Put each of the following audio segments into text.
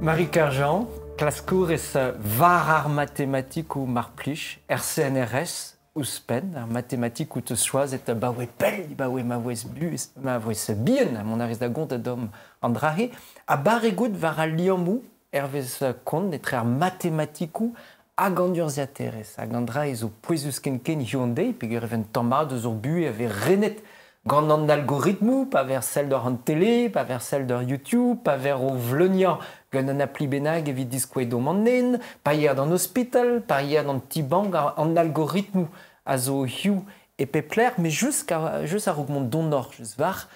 Marie Carjean, klascour is varar mathématique ou marplich, RCNRS ou spen, mathématique ou te choisis et bawe pel, bawe ma voix bien, mon aris da gont d'homme andrahe, a baregout vara liamou, herves kon, etre mathématique ou agandurziateres, agandra is o poesus ken hyundai, peger even tamar de zorbu et ave renet, gant an algorithme, pas vers celle de télé, pas vers celle de YouTube, pas vers au vlenia, gant an appli benag evit diskouedo mannen, pas hier dans l'hôpital, pas hier dans Tibang, en algorithme, a zo hiu et pepler, mais juste à rougmont donor, juste var,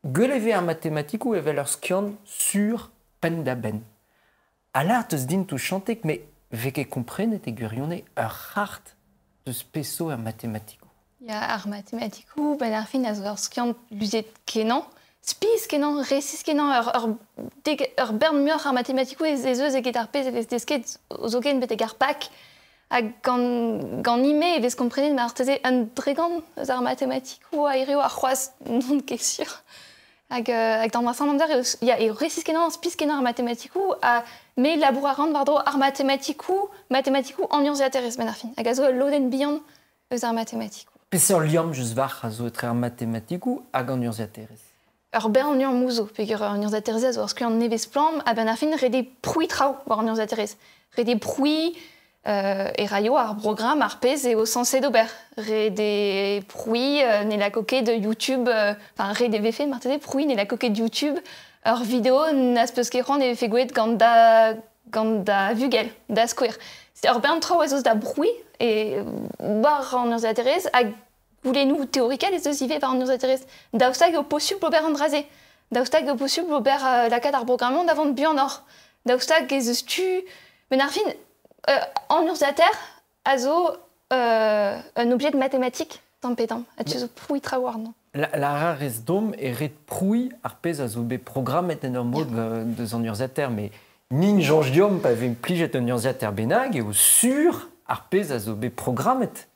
geleve en mathématique ou evel ur skian sur pen da ben. A l'art eus din tout chantek, mais veke komprenet e gurionne ur hart de spesso en mathématique. Ja, ar matematikou, ben ar fin a zo ur skiant luzet kenan, spiz kenan, resis kenan, ur bern muur ar matematikou ez eus eget ar pez evez desket zo ken bet ar pak, hag gant ime evez komprenet ma ar teze un dregant eus ar matematikou a ereo ar c'hoaz non ket sur. Hag dans ma sanam der ya e resis kenan, spiz kenan ar matematikou, me labour a rand vardro ar matematikou an urziaterez ben ar fin. Hag a zo loden bihan eus ar matematikou. Pesser liam just var a zo etre ar mathématikou hag an urziaterez. Ur bern ur mouzo, peogwir ur urziaterez a zo ur skuant nevez plam, a ben ar fin rede proui trao war an urziaterez. Rede proui e raio ar program ar pez eo sanse d'ober. Rede proui ne la koket de YouTube, enfin rede vefe marteze proui ne la koket de YouTube, ur video n'az peus ket ran e vefe gouet gant da vugel, da skouer. Ur bern trao a zo da proui e war an urziaterez hag goulennou teorikel ez eus ive war an urziaterez. Daoustag eo possible ober an draze. Daoustag eo possible ober lakaat ar programmont davant buan or. Daoustag ez eus tu... Ben ar fin, an urziater a zo un objet de mathématique tampetan. A tu zo proui tra war, non? La rarez dom e ret proui ar pez a zo be programmet en ur mod deus an urziater, mais nin jonge diom pa vem plijet un urziater benag eo sur ar pez a zo be programmet.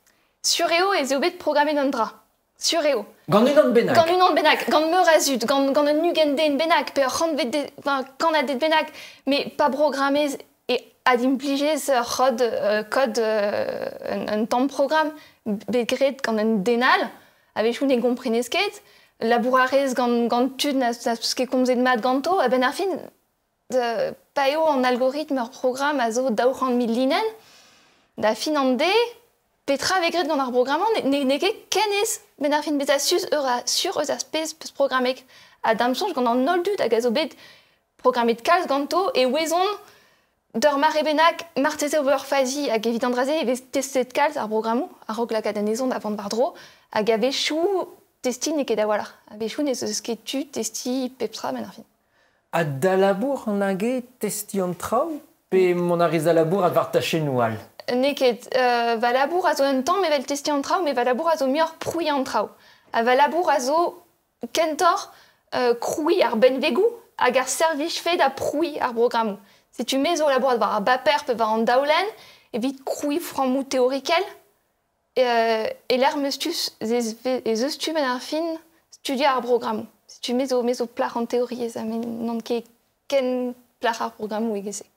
Sur eo ez eo bet programmet an dra. Sur eo. Gant unan benag. Gant unan benag, gant meur a zud, gant un nugen den benag, pe ur kan a det benag, mais pa programmez e ad implijez code un tamm program bet gret gant un denal, a vechou ne komprenez ket, labourarez gant tud na ket komzet mat ganto, a ben ar fin pa eo an algorithme ur program a zo daourant mil linen, da fin an de, petra vegret gant ar programmant, ne ket kenez ben ar fin bet a sus sur eus ar spez peus programmek. A damsonj gant an nol dud hag a zo bet programmet kalz ganto e wezon d'ur mare bennak marteze ober fazi hag evit an draze evez testet kalz ar programmou, a rog lakaat an ezon davant bardro, hag a vechou testi ne ket da walar. A vechou ne eus ket tu testi peptra ben ar fin. A da labour an hage testi an trao, pe mon ariz a labour ad var tache noual. Neket, va labour a zo un tamm evel testi an trao, mais va labour a zo muior proui an trao. Va labour a zo kentor kroui ar benvegou hag ar servij fe da proui ar programmou. Se tu mez o labour war ar baper pe war an daoulen, evit kroui framou teorikel, e l'er meustus ez eus tu ben ar fin studia ar programmou. Se tu mez o plach an teoriez, men n'an ket ken plach ar programmou egeze.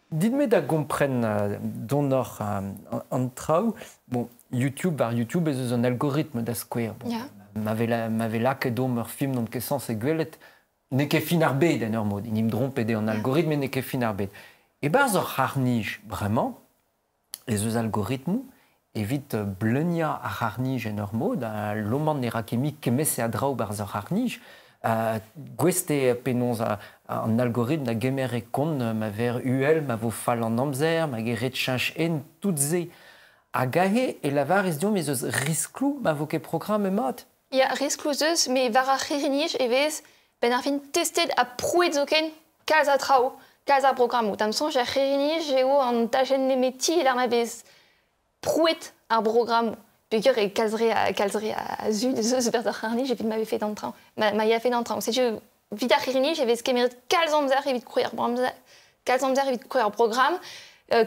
Dit-me da gompren donor an trao, bon, YouTube ez eus an algorithme da skouer. Bon, yeah. M'ave lak dom ur film n'on ket sens e gwelet, ne ket fin ar bet en ur mod. Inim drompede an algorithme, ne ket fin ar bet. E barz ur harnij, bremañ, ez eus algorithmou, evit bleunia ar harnij en ur mod, lomant ne rakemik kemese a draou barz ur harnij, gweste penons an algorithme da gemer e kont ma ver UL, ma vo fall an amzer, ma geret chanch en tout ze. A gahe e lavar ez diom ez eus risklou ma vo ket program e mat. Ya, risklou eus, me var ar c'hirinij evez ben ar fin testet a prouet zoken kalz a trao, kalz a programmou. Tamsonj ar c'hirinij eo an tachen nemeti el ar ma vez prouet ar programmou. Peogwir e kalzre a zud eus ber ar c'hirinij evit m'ave fet an traoù. Ma ya fet an traoù. Se tu vid ar c'hirinij evez kemeret kalz amzer evit krouiñ ar program,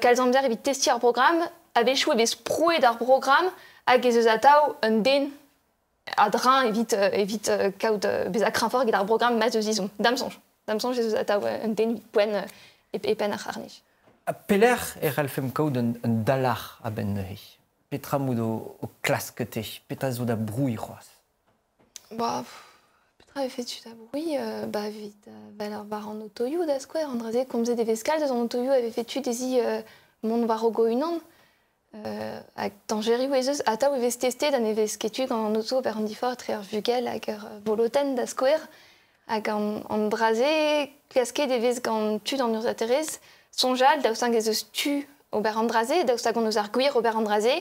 kalz amzer evit testi ar program, a vechou evez prouet ar program hag ez eus ataou un den a dra evit kaout bez a krinfor git ar program mat eus izom. Damsonj. Damson, j'ai un den poen et pen ar harnich. A peler alfem kaout un dalar a ben neuhe. Petra moud o klaskete, petra zo da brouille c'hoaz. Bah, petra fait tu da bruit, bah vite, valer var en autoyou da square, andraze, comme ze devez scal, en autoyou avait fait tu desi mon var o go unan. Hag tangeri ouezeus, ata ouevez testé d'an evez sketu gant an auto per an difort treer vugel hag ur voloten da square. Hag an draze, klasket evez gant tu d'an ur zaterez, sonjal, daoust hag eus tu ober an draze, daoust hag an eus ar gwir ober an draze,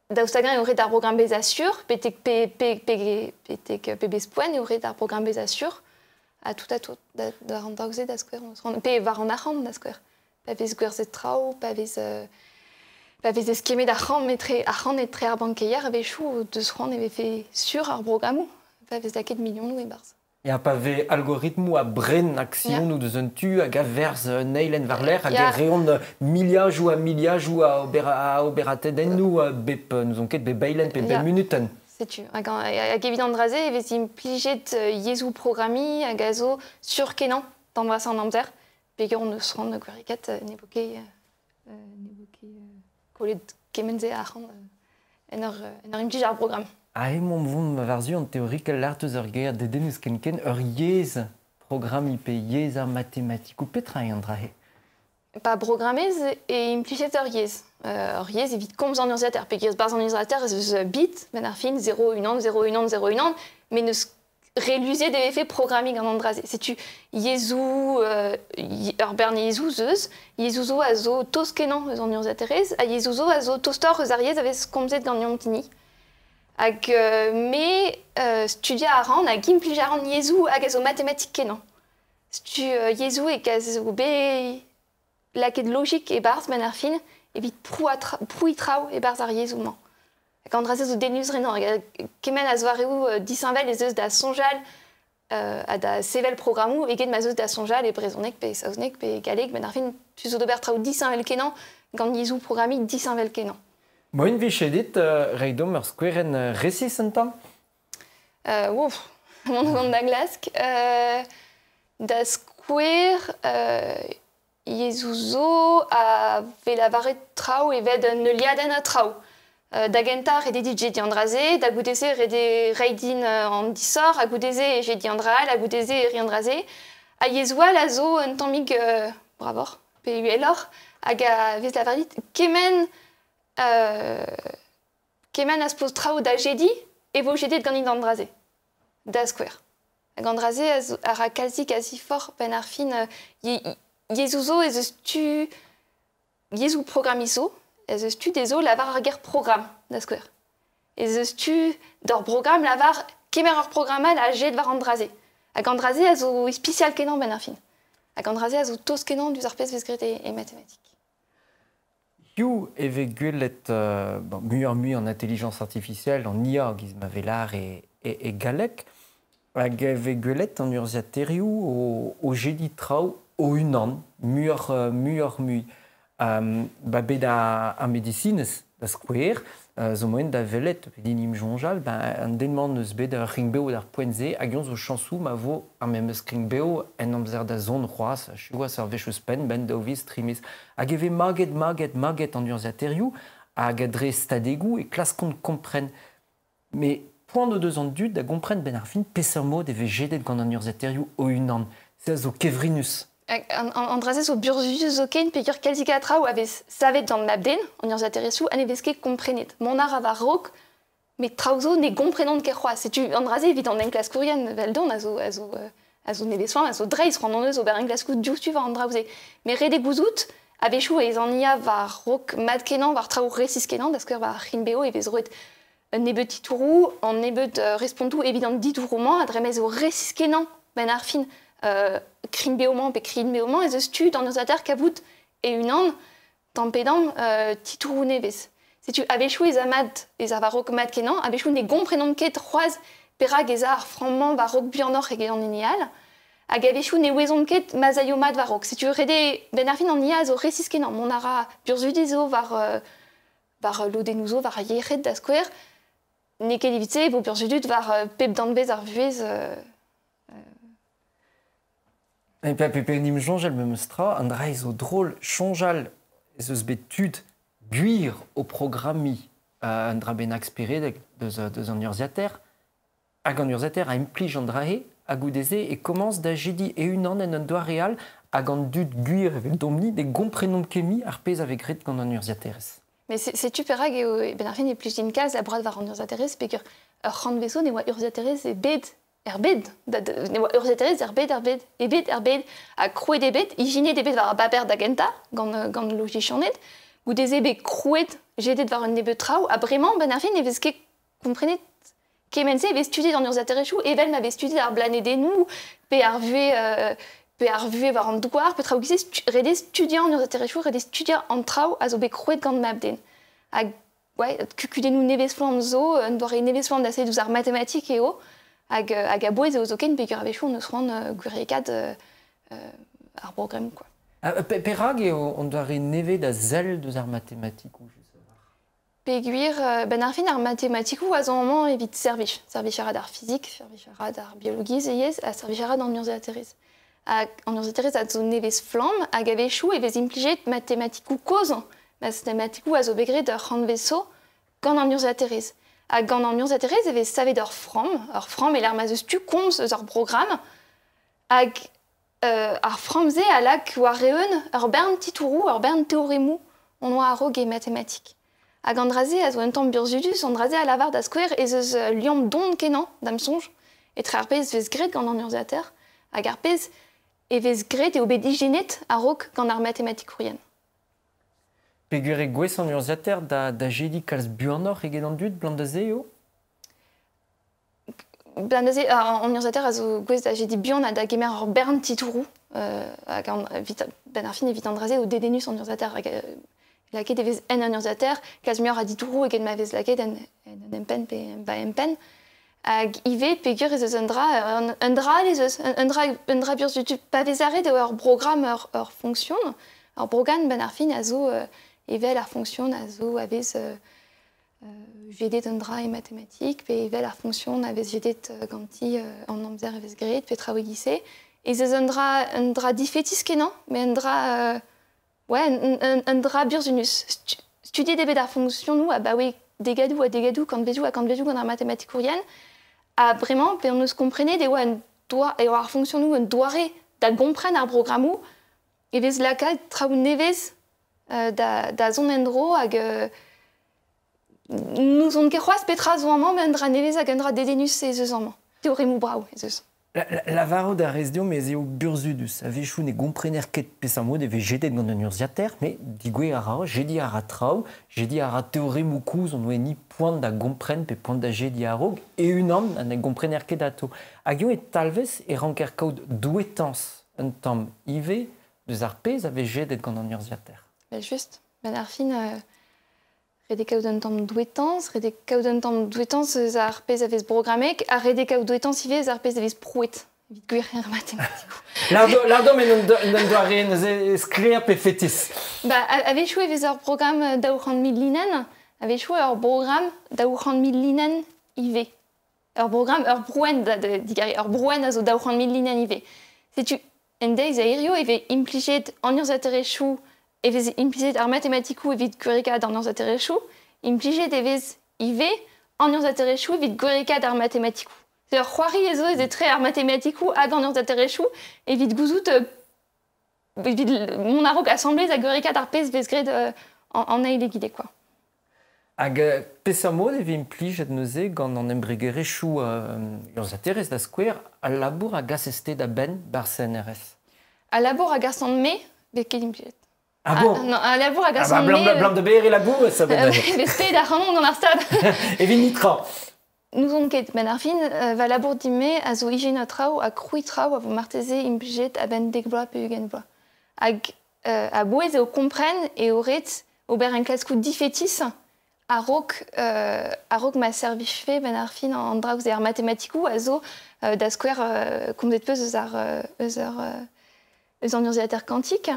daoust hag an eure d'ar program bez assur, petek pebez poen eure d'ar program bez assur, a tout, d'ar an daouzet da square, pe var an arran da square. Pa vez gwerzet trao, pa vez eskemet arran etre ar bankeier a chou deus c'hoant eve fait sur ar programmou. Pa vez daket milionou e barz. Ya pa ve algorithmou a bren action ou deus un tu hag a verz neilen var l'er hag a reont miliaj ou a oberatedennou bep nous on ket be beilen pe bel minuten. Setu. Hag evident draze evez implijet yezou programmi hag a zo sur kenan d'embras an amzer. Pegur on eus ran gweriket n'evoke kollet kemenze arran en ur implij ar program. A mon vont ma varzu en théorie quel l'arteus ur ger de denus kenken ur yez program IP yez ar mathématique ou petra en drahe. Pa programmez e implijet ur yez. Ur yez evit komz an urzater. Pegur barz an urzater eus bit ben ar fin 0 1 0 1 0 1 mais neus rélusé des effets programmés en andraze. C'est tu Yezou urban Yezou zeus, Yezouzo azo toskenan eus an urzaterez, a Yezouzo azo tostor eus ariez avez komzet gant yontini. Hag me studia aran hag implij aran Yezou hag azo mathématique kenan. Stu Yezou e kazo be laket logique e barz ben ar fin evit prouitrao e barz ar Yezouman. Quand on zo denus renan, kemen a zoareu disinvel ez eus da sonjal a da sevel programmou eget ma zeus da sonjal e brezonek pe saouznek pe galek ben ar fin tu zo d'ober trao disinvel kenan gant yezou programmi disinvel kenan. Moin vichedit reidom ur squaren resis un tam? Ouf, mon gant da glask. Da square yezouzo a velavaret trao evet ne liaden a trao. Da gentar e dedit j'ai dit andraze, da goudeze rede reidin an dissor, a goudeze j'ai dit andral, a goudeze riandraze. A yezoal a zo un tammig bravor, pe uelor, hag a vez la vardit, kemen a spoz trao da j'ai dit, e vo j'ai dit gant andraze, da square. Hag andraze a ra kazi fort ben ar fin yezouzo ez eus tu yezou programizo, ez eus tu dezo lavar ar ger program da square. Ez eus tu d'or program lavar kemer ar programmal a jet var andraze. Hag andraze a zo especial kenan ben ar fin. Hag andraze a zo tos kenan duz ar pez vez gret e mathématique. You eve gwelet mui en intelligence artificielle, en IA giz ma velar e galek, hag eve gwelet an urzaterioù o jedi trao o unan, mui. Bet a medicinez da square, zo moen da velet, dinim jonjal, an denman eus bet ur ringbeo d'ar poenze, hag yon zo chansou ma vo ar mem eus ringbeo en amzer da zon c'hoaz, chouaz ar vechus pen, ben da oviz trimis. Hag eve maget an urzaterioù, hag adre stadegou e klaskont kompren. Me poan o deus an dud da kompren ben ar fin peser mod eve jedet gant an urzaterioù o unan. Se a zo kevrinus. Andraze zo burzuz zo ken pegur kalzik a trao avez savet gant mabden, an urzaterioù an evez ket komprenet. Mon ar a var rok, met traozo ne komprenon ket c'hoaz. Setu andraze evit an en klas kourien veldon a zo nevesoan, a zo dreiz ran an eus ober en klas kout diouztu var an draouze. Me rede gouzout, avechou ez an ia var rok mad kenan, var trao resis kenan, da skeur var rinbeo evez roet un nebet titourou, an nebet respondou evident ditourouman, adremez o resis kenan ben ar fin krinbeoman pe krinbeoman ez eus tu dan eus ater kavout e unan tampedam titourou nevez. Setu avechou ez amad ez a var rok mad kenan, avechou ne gomprenon ket c'hoaz perag ez ar franman var rok buanor ege an enial, hag avechou ne wezon ket mazaio mad var rok. Setu rede ben ar fin an ia zo resis kenan, mon ara burzudezo var lodenouzo, var yechet da square, ne ket evite vo burzudut var pep danvez ar vuez Et puis, nim jonjal me mostra, un dreiz au drôle, jonjal, eus bet tud, guir au programmi, un dra benak spere deus an urziater, hag an urziater a implij an drahe, hag oudeze, et commence da jedi e unan en un doa real, hag an dud guir evel domni, de gomprenom kemi ar pez avec gret gant an urziaterez. Mais c'est super hag et ben arfin e plus d'une case la brad var an urziaterez, pegur ur c'hant vezo ne oa urziaterez e bed bed, ne oa urziaterez bed, e bed, a krouet e bed, igine de bed var a baber da genta, gant logichanet, ou des ebe krouet jedet var un nebe trao, a bremañ ben arfin e vez ket komprenet kemense e vez studiet an urziaterezhou, evel ma vez studiet ar blanedennou, pe ar vue var an douar, pe trao gizez rede studiant an urziaterezhou, rede studiant an trao a zo be krouet gant mabden. Hag, ouais, kukudennou nevez flam zo, un doare nevez flam da se douz ar matematik eo, hag a boez eo zo ken pegur a vechou on eus ran gwirikad ar program, quoi. Perag eo on doare neve da zel deus ar matematik ou Peguir, ben ar fin ar matematikou a zo amañ evit servich. Servich a rad ar fizik, servich a rad ar biologiz eiez, a servich a rad an urziaterez. An urziaterez a zo nevez flam, hag a vechou e vez implijet matematikou koz. Matematikou a zo begret ur c'hant vezo gant an urziaterez. Hag gant an urziaterez e vez savet ur fram e l'ar ma zeus tu komz eus ur program, hag ar fram ze a lak war reun ur bern titourou, ur bern teoremou, on oa a-raok e matematik. Hag an draze a zo un tamm burzudus, an draze a lavar da skouer ez eus liamp don kenan, dam sonj, et tre ar pez vez gret gant an urziater, hag ar pez e vez gret eo bet ijenet a-raok gant ar matematikourien. Pegur e gwez an urziater da jedi kalz buanor eget an dud blant da ze eo? Blant da ze, an urziater a zo gwez da jedi buan a da gemer ur bern titourou, hag ben ar fin evit an draze o dedenus an urziater, laket e vez en an urziater, kalz mior a ditourou eget ma vez laket en empen pe ba empen, hag ive pegur ez eus un dra les eus, un dra burzudus pa vez arret eo ur program ur fonction, ur program ben ar fin a zo evel ar fonction a zo a vez jedet un dra e matematik, pe evel ar fonction a vez jedet ganti an amzer e vez gret, pe traoù gise. Ez eus un dra difetis kenan, me un dra... un dra burzunus. Studiet debet ar fonction nou a bawe degadou a degadou, kant vezou gant ar matematikourien, a bremañ, pe on eus komprenet eo ar fonction nou un doare da gompren ar programmou, e vez laka traoù nevez da zon endro hag nous on ket c'hoaz petra zo amañ, me un dra nevez hag un dra dedenus ez eus amañ. Teoremou brav ez eus. Lavaro da rez deomp ez eo burzudus. A vechou ne gomprener ket pesamod e vez jedet gant an urziater, me digwe a ra, jedi a ra traoù, jedi a ra teoremou kouz, on oe ni poant da gompren pe poant da jedi a rog, e unan an e gomprener ket ato. Hag eo e talvez e ranker kaout douetans un tamm ive deus ar pez a vez jedet gant an urziater. Ben just, ben ar fin... Rede kaout un tamm douetans, rede kaout un tamm douetans eus ar pez a vez brogramek, a rede kaout douetans ive eus ar pez a vez prouet. Evit gwir ar matematiko. Lardom en un doare en skleer pe fetis. Ba, a vechou e vez ur program daour 100 000 linen, a vechou ur program daour 100 000 linen ive. Ur program, ur brouen, ur brouen a zo daour 100 000 linen ive. Setu, en deiz a irio e vez implijet an urziaterezhou e vez implijet ar matematikou evit gwirikad an urziaterezhou, implijet e vez ive an urziaterezhou evit gwirikad ar matematikou. C'est c'hoari ezo ez etre ar matematikou hag an urziaterezhou evit gouzout evit mon a-raok assemblez a gwirikad ar pez vez gret an eil egide, quoi. Hag pesamod e vez implijet neuze gant an embregerezhou urziaterez da skouer a labour a gaseste da ben bar CNRS. A labour a garsan me, bet ket implijet. Ah bon? Non, a labour a garsan me... Blam de beer e labour, ça ben... Bez ped ar c'hanon gant ar stad. Evit nitra. Nous on ket ben ar fin va labour dime a zo ijen a traoù a krouit traoù a vo marteze implijet a ben dek bloa pe ugen bloa. Hag a bouez eo kompren e o ret ober un klaskou difetis a-raok ma servich fe ben ar fin an draoù ze ar matematikou a zo da skouer komzet peus eus an urziater kantik.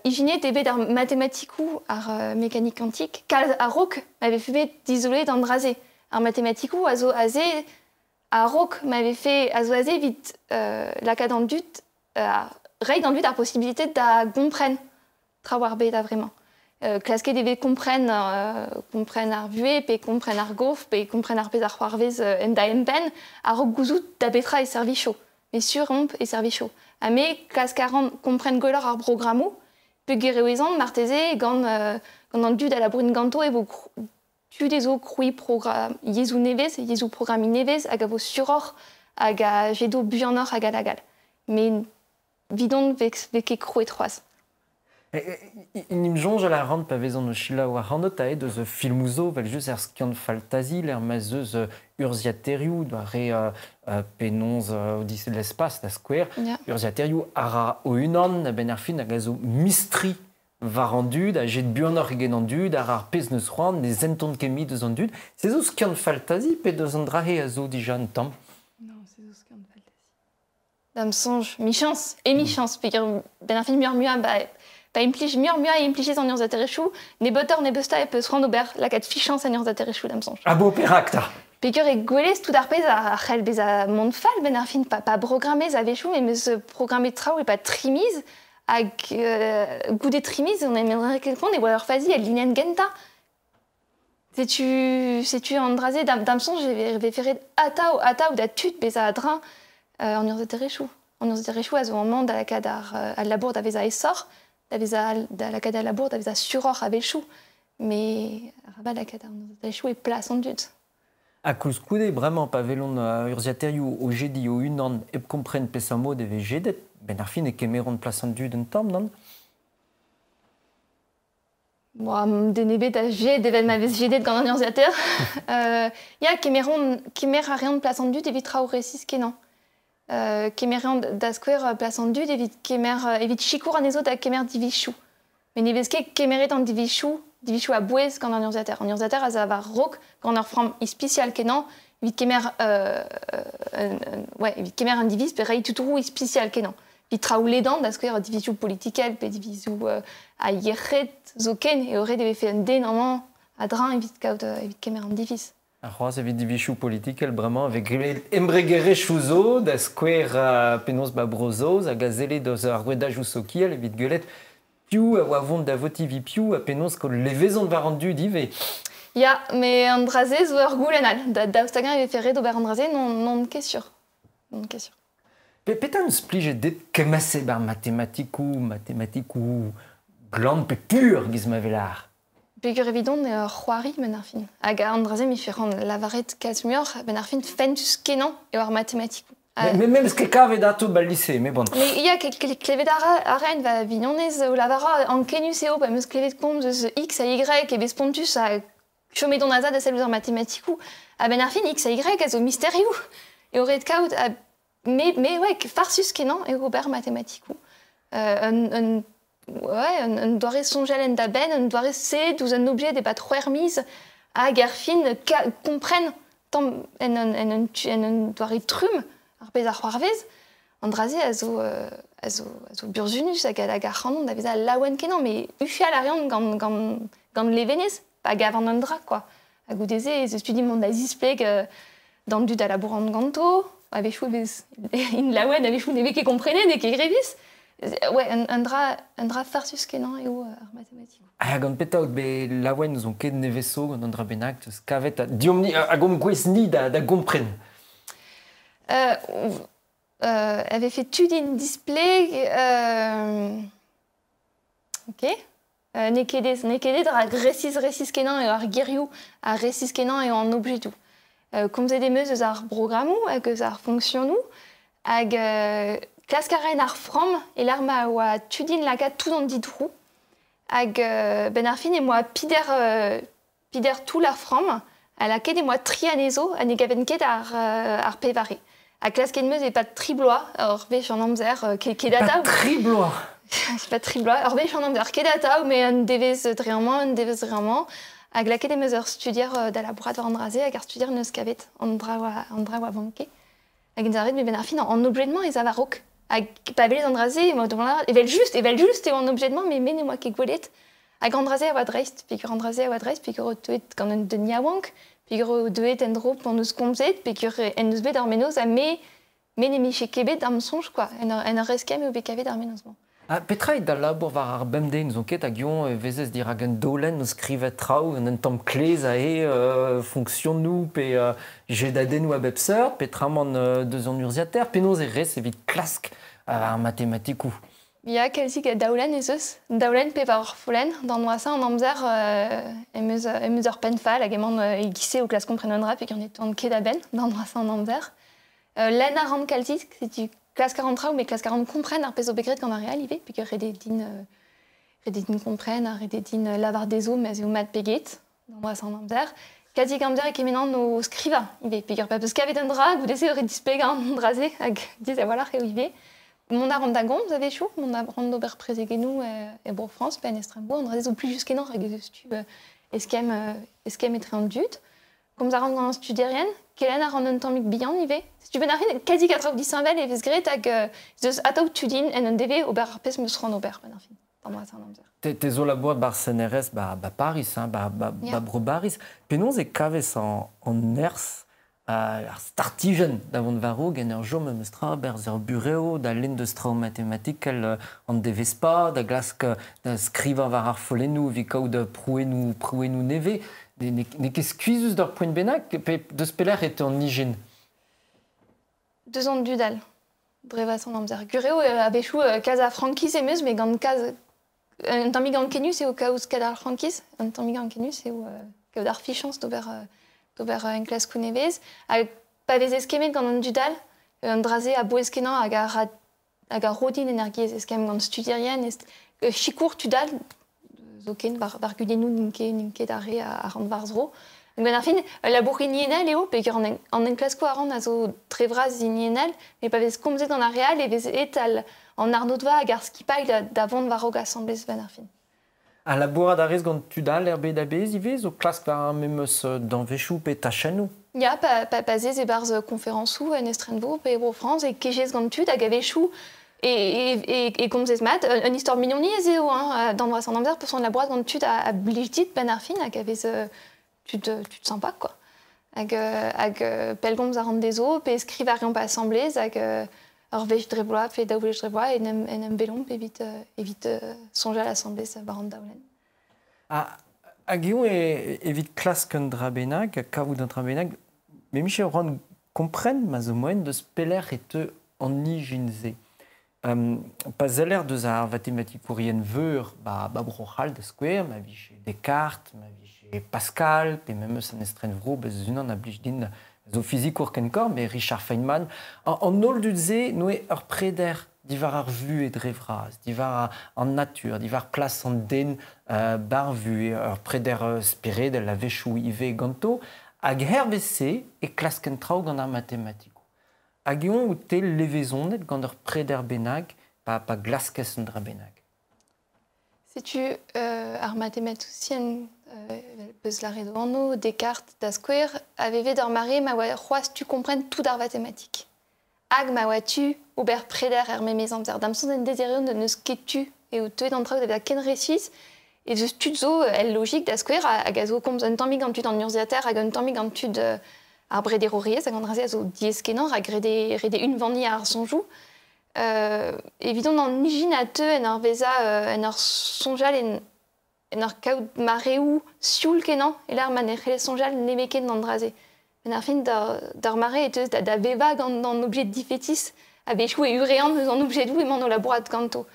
Ijinet ebet ar matematikou ar mécanique quantique, kalz a-raok m'ave fait d'isoler d'an draze. Ar matematikou a zo aze a-raok m'ave fait a zo aze vit lakad an dut rei dans le but la possibilité de comprendre trawar beta vraiment. Klasket devait comprendre ar vuet, pe comprendre ar gof, pe comprendre ar pez ar c'hoarvez en da empen, ar gouzout da betra e servicho. Mais sur romp e servicho. A me, klaskaran comprendre golor ar programmou, pe gerewezan marteze gant an dud a la brune ganto e vo tu des o kroui yezu nevez, yezu programi nevez hag a vo suror hag a jedo buanor hag a lagal. Mais vidon vek e krou e troaz. Nim jonge a la rand pa vezan o chila war randot a de the filmouzo vel just skiant faltazi l'er mazeuz urziateriou doare penons Odyssée de l'espace da square urziateriou ara o unan ben ar fin hag a zo mistri varandud a jet buanor egenandud ar pez neus roan ne zenton kemi deus an dud se zo skiant faltazi pe deus an drahe a zo dija an tamm. Non, se zo skiant faltazi. Dam sonj, mi-chance, mi-chance, ben ar fin mur pa implij mur a implijiz an ur zaterechou, ne botor ne beusta e peus rand ober lakat fichans an ur zaterechou dam sonj. A bo perakta. Peker e gwelez tout ar pez a c'hell bez a mont fall ben ar fin pa programmez a vechou, mais meus programmet traoù e pa trimiz, hag goudet trimiz, on emenre kelkon e oa ur fazi a linen genta. Setu an draze dam sonj e ve ferret ata ou da tut bez a drin an ur zaterechou. An ur zaterechou a zo an mand a lakad ar labour da vez a essor, da la kada labour, da vez a suror a vechou, mais rabat la kada a vechou e plas an dud. A koulskoude, vraiment, pa velon urziateriou o jedi o unan ep kompren pes an mod e vez jedet, ben ar fin e kemeron plas an dud an tamm, non? Den ebet a jet devet ma vez jedet gant an urziater. Ya, kemer a reont plas an dud evit tra o resis kenan. Kemer da skwer plas an dud evit chikour an ezot a kemer divichou. Men ne vez ket kemeret an divichou a bouez gant an urziater. An urziater a zavar rok gant ar fram ispicial kenan, evit kemer an divis pe rei toutourou ispicial kenan. Evit traoù ledan da skwer divichou politikel pe divichou a yerret zo ken e ore deve fe un den an a dran evit kemer an divis. Ar c'hoaz evit divichou politikel bremañ avec embregere chouzo da skwer penaos ba brozoz a gazele deus ar gwedajou sokiel evit gwelet piou a oa vont da votivi piou a penaos kol levezon var an dud ive. Ya, me an draze zo ur goulenal. Da ostagan eve ferret ober an draze, non ket sur. Petan eus plije det kemase bar matematikou gland pe pur giz ma velar. Pegur evidon c'hoari ben ar fin. Hag an draze mi ferran lavaret kasmuor ben ar fin fentus kenan eo ar matematikou. Mais même ce que kavet dato bal lycée, mais bon. Mais il y a klevet a ren va vignonez o lavara an kenus eo, pa meus klevet komz eus x a y e bez pontus a chomedon azad a selus ar matematikou. A ben ar fin x a y a zo misteriou. E o red kaout a... Mais ouais, farsus kenan eo ober matematikou. Un doare sonjel en da ben, un doare se douz un objet de bat c'hoermiz hag ar fin kompren tamm en doare trum ar pez ar c'hoarvez, an draze a zo burzunus hag ar c'hanon da vez a laouen kenan, mais ufial a reont gant levenez, pa gav an dra, quoi. A goudeze, ez eus studi mont da zispleg dan dud a labour an ganto, a vechou bez in laouen a vechou neve ket komprene, ne ket grevis. Ouais, un dra farsus kenan eo ar matematikou. Gant petaout be laouen zon ket neveso gant an dra bennak, teus kavet a diomni a gom gwez ni da gompren. Avait fait tudin display. Ok. Ne kedet dra resis kenan eo ar gerioù a resis kenan eo an objetou. Komzet emeus eus ar programmou hag eus ar fonctionnou hag klaskaren ar fram e l'ar ma oa tudin lakat tout an didrou hag ben ar fin e moa pider tout l'ar fram a laket e moa tri anezo a ne gaven ket ar pevare. A klasken meus e pat tribloa, or vech an amzer ket data. Pat tribloa. Pat tribloa, or vech an amzer ket data, mais un devez dreamant, hag laket e meus ur studier da laboratoire an draze hag ar studier neus kavet an dra oa vanke. Hag en zaret ben ar fin an objedement ez ava rok. Hag pa velez an draze, evel just eo an objedement, mais men e moa ket gwelet. Hag an draze a oa dreist, pikur an draze a oa dreist, pikur o teuet gant un denia wank, pikur o deuet en dro pan eus komzet, pikur en eus bet ar menoz a me mais ne mi chez Québec dans mon songe quoi en reskem au BKV d'arménosement. Petra da labor war ar bemden zo ket a gion vezes dir hag un dolen no skrivet trao an tamm klez a fonction nou pe jedaden a bepseur petra man deus an urziater penaos res evit klask ar matematikou. Ja, kelzik daulen ez eus. Daulen pe war folen, dan oasa an amzer emez ur penfal hag emañ e-gise o klas komprenondra pe gant an ket a ben, dan oasa an amzer. Len a ran kelzik, setu klas 40 mais klas 40 kompren ar pez o begret gant ar real ive, pe rede din kompren, rede din lavar des o mez eo mat peget, dan oasa an amzer. Kelzik amzer e kemenan no skriva ive, pe pa peus kavet an dra, goude se eo dispeg an draze, hag diz a voilà eo ive. Mon arand d'agom, vous avez chaud, mon arand d'ober préségenou et Bourg France, ben Estrembourg, on a des au plus jusqu'à non, eskem et très dut. Comme ça rend dans studérien, quel arand un temps bien y va. Si tu veux n'arriver, quasi 4 ou 10 ans et vesgret hag atau tudin en un dv au bar pes me seront au bar ben enfin. Dans moi ça en amzer. T'es au labo bar CNRS ba Paris hein ba Brobaris. Penon e kaves en ers ar startigen davant varo gen ur jom em eustra berz ur bureau da len de strao matematikel an devespa da glask da skriva var ar folennou vi kaout prouenou neve ne ket skuizus d'ar poent bennak pe deus pelec'h et an nijen. 2 ans dudal. Drevas an amzer. Gureo a bechou kaza frankis emeus mais gant kaz un tammig gant kenus eo kaout kadar frankis, un tammig gant kenus eo kaout ar fichans d'ober en klas kounevez, hag pa vez eskemet gant an dudal, un draze a bo eskenan hag a rodin energiez eskem gant studierien, chikour tudal, zo ken bar gudenou ninke dare a rand varzro. Ben ar fin, la bourri nienel eo, pe an en klas ko a rand a zo trevraz nienel, mais pa vez komzet an ar real e vez etal an arnodva hag ar skipail davant varog assemblez ben ar fin. A labourad a rez gant tudal bet a bez ive zo klask war memeus d'anvechou pe tachenou. Ya, pa zez e barz konferanzou en Estrembourg pe Bourg France e kejez gant tud hag avechou e komzez mat, un histoire mignoni ez eo, dan oas an amzer peus an labourad gant tud a blij dit ben ar fin hag avez tud sympa, quoi. Hag pelgomz a rand dezo, pe skrivarion pa assemblez, hag ur vech dreboa, pe daou vech dreboa, en em belon, pe evit sonja l'assemblez a barand daoulen. Hag eo evit klask un dra bennak, kavout un dra bennak, me miche ran kompren ma zo moen deus pelec'h et an nijenze. Pa zeller deus ar matematikourien veur ba brochal da skouer, ma viche Descartes, ma viche Pascal, pe memeus an Estremvro bez unan a blij din zo fizik ur ken kor, mais Richard Feynman. An ol dud ze, noe ur preder divar ar vu et drevraz, divar an natur, divar plas an den bar vu, ur preder spere de la vechou ive ganto, hag hervese e klasken traoù gant ar matematikou. Hag eon ou te levezonet gant ur preder bennak, pa glaskez un dra bennak. Setu ar matematicien peus la redo anno, Descartes, da skouer, a veve d'ar mare ma oa c'hoaz tu kompren tout ar matematik. Hag ma oa tu ober preder er memez amzer. Damson en dezerion de neus ket tu e o teuet an traoù da ken resis e deus tud zo el logik da skouer hag a zo komz un tammig gant tud an urziater hag un tammig gant tud ar breder oriez hag an draze a zo diez kenan hag rede un vanni ar sonjou. Evidon an nijin a teu en ar veza en ar sonjal en ar kaout mareou sioul kenan e l'ar man e sonjal nemeken an draze. En ar fin d'ar mare et eus da veva gant an objet difetis a bechou e urean eus an objet dou emañ no labourat ganto.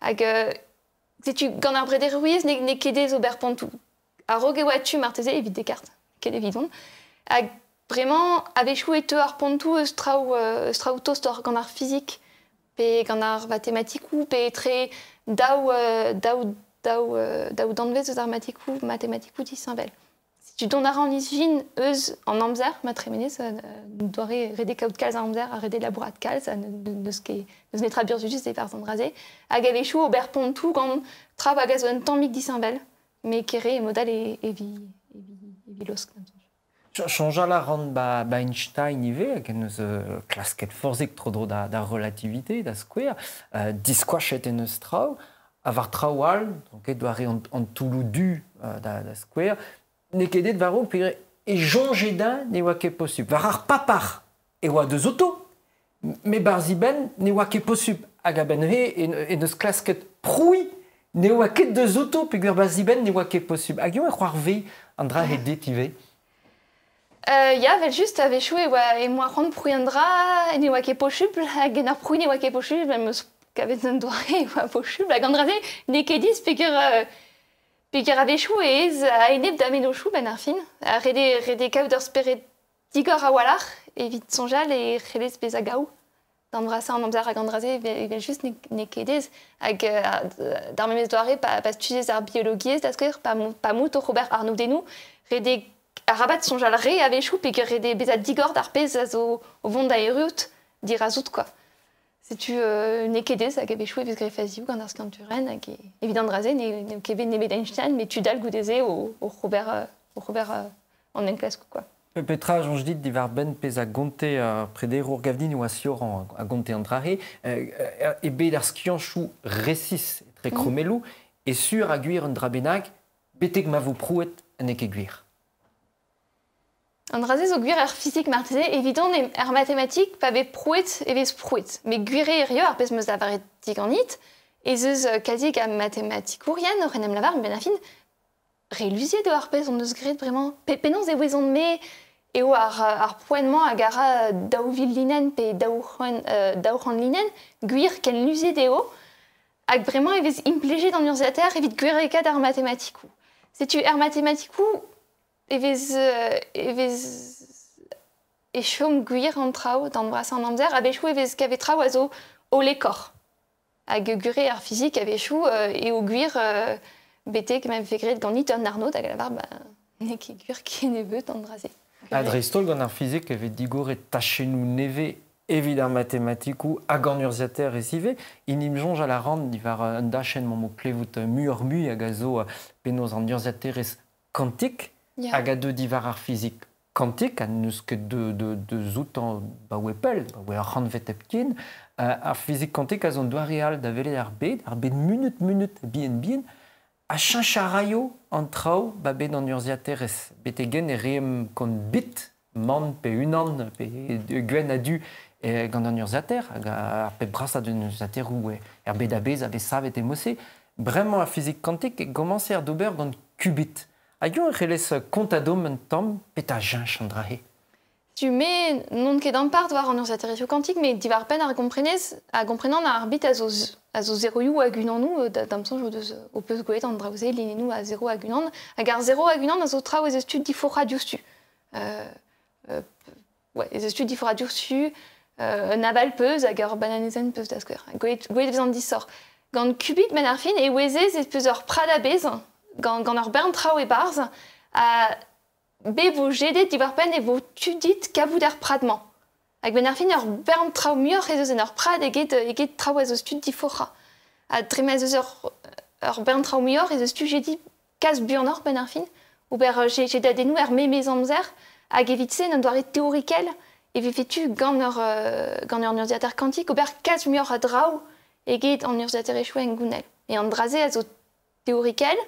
Hag setu gant ar breder oriez ne kedez ober pantou. A rog e oa tu marteze evit Descartes, ket evidon. Hag vraiment a bechou et ar pantou eus traoù tost gant ar fizik pe gant ar matematikou pe tre daou danvez eus ar matematikou disambel. Si tu don ar an isvin eus an amzer, ma tremenez, doare rede kaout kalz an amzer, a rede labourat kalz, neus netra burzujus e varz an draze, hag a vechou ober pontou gant traoù hag a zo un tammig disambel, me kere e modal e vi losk. Chanja la rand ba Einstein ive, hag en eus klasket forzek tro da relativité, da skouer, diskoachet en eus traoù, a var traoù all, donc e doare an toulou du da skouer, ne kedet varo e jonge da ne oa ket posib. Var ar papar e oa deus auto, Mais barziben, ne oa ket possible hag a ben re et neus klasket proui ne oa ket deus auto peogwir barziben ne oa ket possible. Hag eo e c'hoar ve an dra he det ive. Ya, vel just a vechou e moa c'hoant proui an dra ne oa ket possible hag en ar proui ne oa ket possible ben meus kavet an doare e oa possible hag an dra ne ket diz peogwir a vechou e ez a enep da men o chou ben ar fin. Rede kaout ur speret digor a walach evit sonjal e c'helez bez a gao. D'embrasser en amzer hag an draze evel just ne kedez hag d'ar memez doare pa studez ar biologiez da skwer pa mout o Robert Arnaud denou rede a rabat sonjal re a vechou peogwir rede bez a digor d'ar pez a zo o vont da erut dir a zout quoi. Setu ne kedez hag a vechou evez grefazioù gant ar skanturen hag evit an draze ne kebet ne bet Einstein met tudal goudeze o Robert en enklaskou quoi. Petra, jonge dit divar ben pez a gonte prede rour gavdin ou a sioran a gonte an drare e bet ar skianchou resis tre kromelou e sur a guir un drabenag betek ma vo prouet an eke guir. An draze zo guir ar fizik marteze evidon ar matematik pa bet prouet evez prouet. Me guire rio ar pez meus lavaret diganit e zeus kazik a matematikourien o renem lavar ben afin reluzie de ar pez on eus gret vraiment penons e wezon me eo ar poennement hag ara daouvil linen pe daouc'han linen guir ken luzie deo hag vraiment evez implejet an urzhiater evit guireket ar matematikou. Setu ar matematikou evez e chom guir an trao d'embrasser an amzer a vechou evez kavet trao a zo o lekor. Hag gure ar fizik a vechou eo guir betek ma vegret gant an Arnaud hag a lavar ne ket guir ken e beut an draze. Adrestol gant ar fizik evet digoret tachenou neve evit ar matematikou hag an urzhiater ez ive. Inim jonj a la rand divar un dachen mo klevout mu hag a zo penaos an urzhiater ez kantik hag a deus divar ar fizik kantik a neus ket de zout an ba oe pel, ba oe ar rand vet epkin. Ar fizik kantik a zon doare da vele ar bet munut bien a chancharaio an trao ba bet an urzhiater ez. Bet egen e reem kont bit man pe unan pe gwen a du gant an urzhiater hag ar pe bras ad un urzhiater ou er bet a bez a vez savet e mosse. Bremañ ar fizik kantik e gomanse ar d'ober gant qubit. Hag eo e c'helez kontadom un tamm pet a jench an dra he. Tu mets non ket d'ampart war an urzhiaterizioù kantik, mais divar pen ar gomprenan ar bit a zo zeroioù hag unanou damsanj o peus goet an draouze linenou a zero hag unan, hag ar zero hag unan a zo trao ez estu diforadioustu. Ez estu diforadioustu, un aval peus hag ar bananezen peus da skwer. Goet vez an disor. Gant qubit ben ar fin e ouezez ez peus ur prad a bez gant ur bern trao e barz a be vo jedet divar pen e vo tudit kavout ar pradman. Hag ben ar fin ur bern trao muioc'h ez eus en ur prad eget trao ez eus tud difora. A tremez eus ur bern trao muioc'h ez eus tu jedit kas buanor ben ar fin ou ber jedadenou er memez amzer hag evit se n'an doare teorikel e fetu gant ur urzhiater kantik ou ber kas muioc'h a drao eget an urzhiater echou en gounel. E an draze a zo teorikel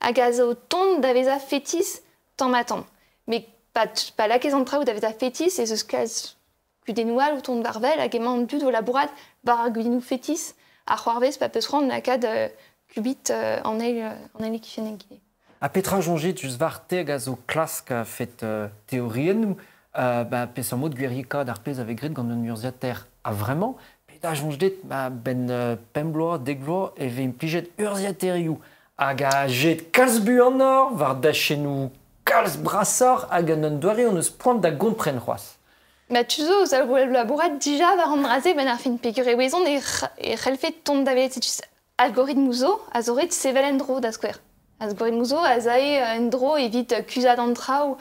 hag a zo tont da vez a fetis tamm. Mais pas la kezan traoù da vez a fetis ez eus kaz gudenoual ou tont varvel hag emañ dud o labourat bar gudenou fetis ar c'hoarvez pa peus rand na kad qubit an eil kifeneg gine. A petra jonge tu var te hag a zo klask a fet teorien pez an mod gwirika d'ar pez ave grit gant un urzhiater a vremañ peta jonge det ben pembloa, degloa e ve implijet urzhiaterioù hag a jet kalz buanor var dachenou kalz brasor hag an doare on eus poant da gompren c'hoaz. Tu zo labourat dija war an draze ben ar fin peogwir e wezon e c'hellfet tont da velet etus algorithmou zo a zo ret sevel en dro da skwer. Algorithmou zo a zae en dro evit kuzat an traoù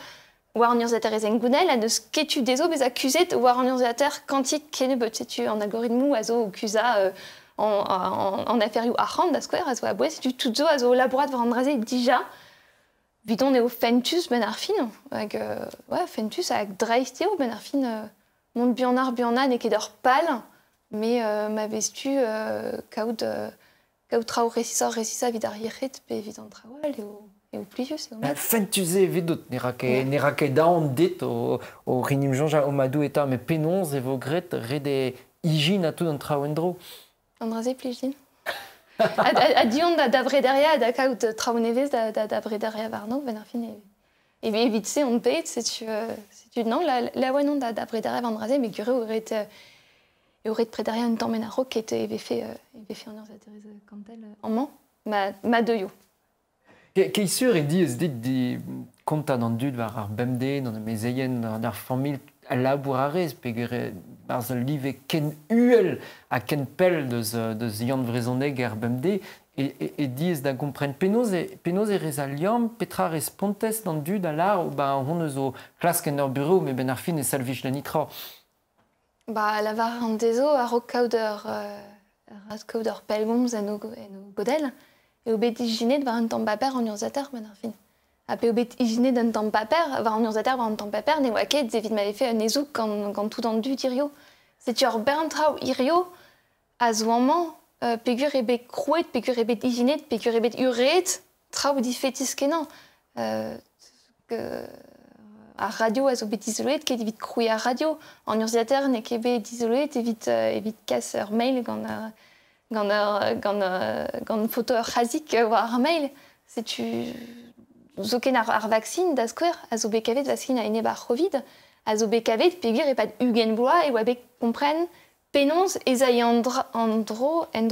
war an urzhiater ez en gounel a neus ketu dezo bez a kuzet war an urzhiater kantik ken beut setu an algorithmou a zo kuza en aferioù arc'hant da skwer a zo a bouez setu tout zo a zo labourat war an draze dija. Vidon eo fentus ben ar fin, hag fentus hag dreisteo ben ar fin mont buanar ne ket ur pal, me ma vestu kaout trao resisa vid ar yechet pe vid an traoal au plius, et au met. Fentuze vidot, n'era ket daon dit o rinim jonja o madou eta, mais penons evo gret rede hygiene à tout dans traouendro. Andraze plijin. A dion da brederia, da kaout traounevez da brederia varno, ben ar fin et vite c'est on paye, c'est tu non la non da brederia vandraze, mais gure aurait prederia un temps menaro qui était fait en heures Thérèse Cantel en man ma de yo. Qu'est sûr et dit di compta dans dud var ar bemde dans mes eyen dans ar famille à labourarez pegere barzel live ken uel a ken pel de yant vrezoneg ar bemde et diz da comprenne penaos e rezaliam petra respontes dans dud à l'art ou ba on zo klask en ur bureau mais ben ar fin e salvich la nitra. Bah la var an dezo a rockauder pelboms en o godel et au bet hygiene var un temps paper en urzater ben ar fin. A pe au bet hygiene d'un temps paper var en urzater var un temps paper ne oa ket evit m'avait fait un ezouk quand tout en du irio. C'est ur bern trao irio a zo amman pegur e bet krouet, pegur e bet hygiene, pegur e bet uret trao difetis kenan. A radio a zo bet isolet ket evit krouet a radio. En urzater ne ket bet isolet evit kas ur mail gant photo ur chazik war ar mail. C'est tu zo ken ar vaccine da skwer a zo bet kavet vaccine a ene bar Covid a zo bet kavet pegur e pat ugen bloa e oa bet kompren penons ezai endro en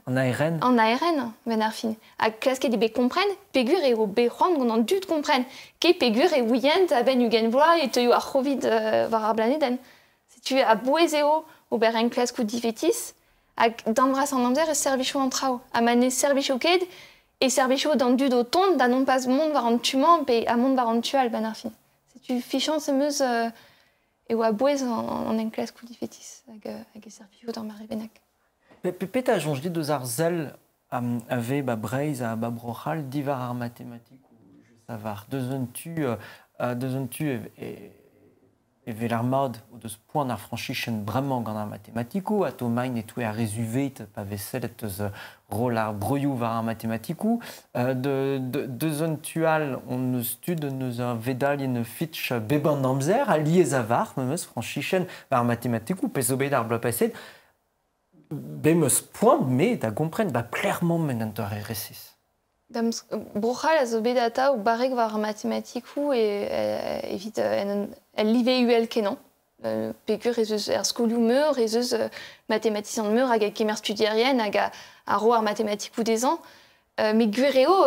ARN. En ARN, ben ar fin. A klasket e bet kompren, pegur e o bet c'hoant gant an dud kompren. Ke pegur e ouient a ben ugen bloa e teuio ar Covid war ar blaneden. Se tu a bouez eo ober en klaskou difetis, hag d'embras an amzer e servicho an trao. A mane servicho ket e servicho d'an dud o tont da non pas mont war an tuman pe a mont war an tual ben ar fin. Se tu fichant se meus e oa bouez an en klaskou difetis hag e servicho d'an mare benak. Pet a jonge dit deus ar zel ave ba breiz a ba brochal divar ar matematik ou je savar. Deus un tu e vel ar mod ou deus poan ar franchichen bremañ gant ar matematikou, a to main e toue ar rezuvet pa vesellet deus rol ar broioù var ar matematikou. Deus un tual on eus tud neus ar vedal en fitch beban amzer a liez a var, meus franchichen var ar matematikou, pez zo bet ar blopaset. Bemeus point, mais da comprenne ba clairement menant ar RSS. Brochal a zo bet ata ou barek war matematikou et evit el live uel kenan. Pegur ez eus er skolioù meur, ez eus matematicien meur hag a kemer studiarien hag a ro ar matematikou dezan. Me gureo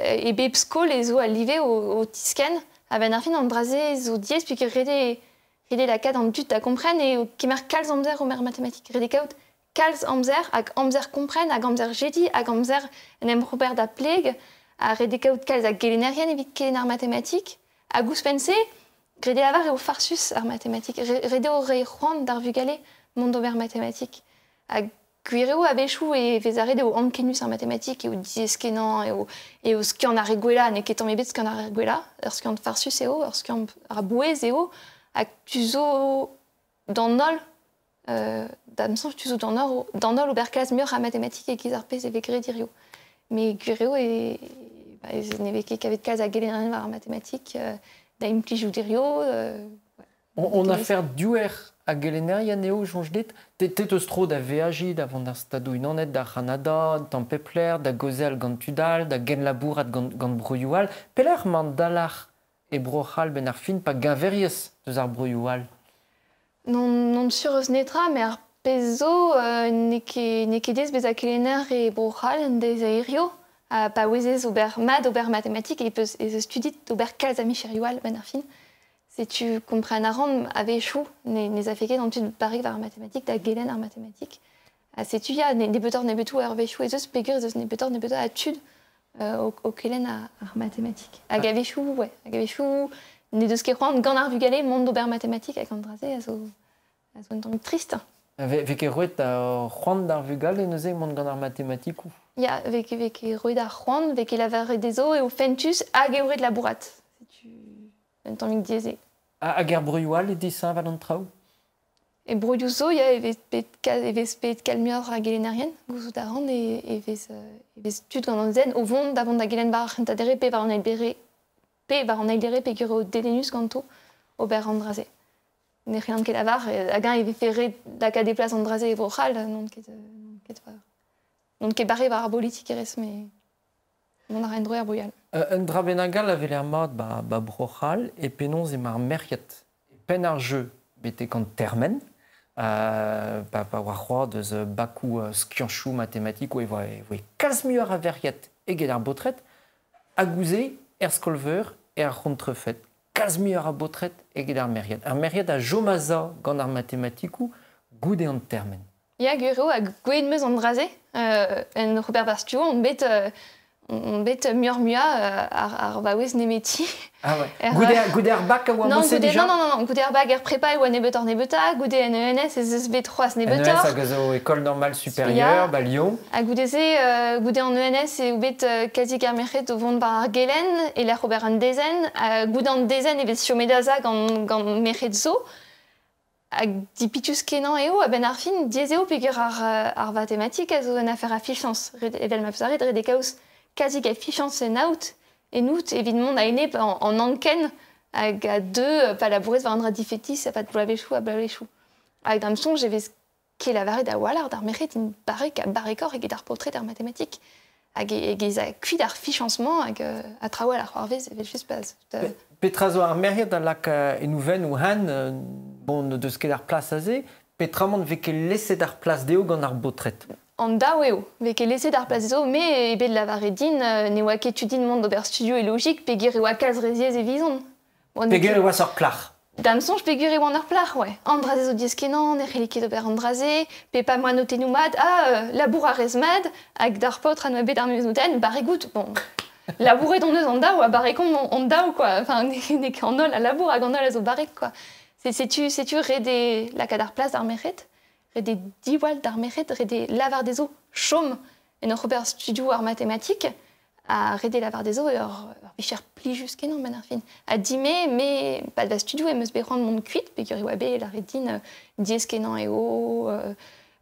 e bep skol ez zo a live o tisken a ben ar fin an braze zo diez puis rede la kad an dut da kompren e kemer kalz amzer o mer matematik. Rede kaout kalz amzer hag amzer kompren hag amzer jedi hag amzer en em Robert da pleg a rede kaout kalz hag gelenerien evit kelen ar matematik hag ouz pense rede avar eo farsus ar matematik. Rede o re c'hoant d'ar vugale mont ober matematik. Hag gwireo a bechou e vez a rede o ankenus ar matematik e o diez kenan e o skiant ar egwela ne ket tamm ebet skiant ar egwela ur skiant farsus eo, ur skiant ar bouez eo hag tu zo d'an nol d'amsonj tu zo d'an nol ober klas meur ar matematik e giz ar pez evek redirio. Me gwireo ne vez ket kavet klas a gelenerien war ar matematik da implij ou dirio. On a fait duer a gelenerien eo jonge dit. Tet eus tro da veajid avant d'ar stadou inanet da Canada, d'an pepler, da gozel gant tudal, da gen labourat gant broioal. Pelec'h man dalar e brochal ben ar fin pa gaveriez deus ar broioal? Non sur eus netra, mais ar pezo ne ket dez bez a kelener e brochal en dez aerio. Pa ouezez ober matematik e peus studit ober kalz a micherioal ben ar fin. Se tu kompren a ran a vechou ne a feket an tud barek war ar matematik da gelen ar matematik. Se tu ya ne betor ne betou ar vechou ez eus pegur ez eus ne betor a tud o kelen ar matematik. Hag a vechou, ne deus ket c'hoant gant ar vugale mont ober matematik hag an draze a zo un tamm trist. Vek e roet a c'hoant d'ar vugale neuze mont gant ar matematik ou? Ya, vek e roet ar c'hoant, vek e lavar dezo e o fentus hag e oret labourat. Un tammig dieze. Hag ar broioal e disan val an traoù? Et broiouzo, il y a evez calmior à gelenarien, gouzout aran, et evez tud gant an zen, au vond d'avant da gelen bar rentadere, pe var an elbere, pe gure o delenus ganto, au ber andraze. Ne rien ket lavar, hag an evez ferre da ka deplaz andraze e vrochal, non ket barre var ar politik erez, mais non ar endroer boial. Un dra benagal avait l'air mat ba brochal, et penons e mar merchet. Pen ar jeu, bete kant termen, pa war c'hoar deus bakou skianchou mathématique, ou e voe kalz muur a verriet eget ar botret, a gouze er skolver e ar c'hontrefet. Kalz muur a botret eget ar merriet. Ar merriet a jomaza gant ar mathématikou goude an termen. Ya guro a goued meus andraze, en Robert Bastuo, on bet murmua ar vaouez nemeti. Ah ouais. Goude ar bak a oa bosse déjà? Non, goude ar bak ar prepa e oa nebet or nebeta, goude en ENS ez eus bet 3 nebet or. ENS hag eus o école normale supérieure, ba Lyon. A goude en ENS e oubet kazik ar merchet o vont bar ar gelen, e la Robert an dezen, goude an dezen e vez chiomedaza gant merchet zo, hag dipitus kenan eo, a ben ar fin, diez eo pegur ar mathématique a zo en affaire a fichans, evel ma peus arret, red e kaouz kazik a fichans en out, et nous, évidemment, on a aîné en anken, avec deux, pas la bourresse, va rendre diffétis, ça va te blavéchou à blavéchou. Avec d'un son, j'ai vu qu'il a varé d'awalard, d'ar mérite, une barrique à barricor et d'ar portrait d'art mathématique. Avec des cuits d'art fichancement, avec à trawal à Harvey, c'est juste pas. Petrazo ar mériet dans la nouven ou han, bon, de ce qu'est d'ar place azé, Petramont veke laisser d'ar place deo gant ar botret. En daoueo, veke laisser d'ar place deo, mais ebe de la varedine, ne oa ketudin monde d'ober studio et logique, pegir e oa kalz reziez e vizon. Pegir e oa sor klar. Damson, je pegure e oan ar plar, ouais. Andraze zo dieskenan, ne reliket d'ober andraze, pe pa moa note noumad, labour a rezmad, hag d'ar potre an oa bet ar meus nouten, baregout, bon. Labourer dans deux andao, à barekon andao, quoi. Enfin, n'est qu'en ol à labour, à gandol à zo barek, quoi. C'est-tu redé la cadar place d'armeret, redé diwal d'armeret, redé lavar des eaux, chaume, et notre Robert Studio art mathématique, à redé lavar des eaux, et bicher pli jusqu'à non, ben arfin. À dimé, mais pas de studio, et meus berrand mon cuite, peguri wabe, la redine, dieskenan et eau,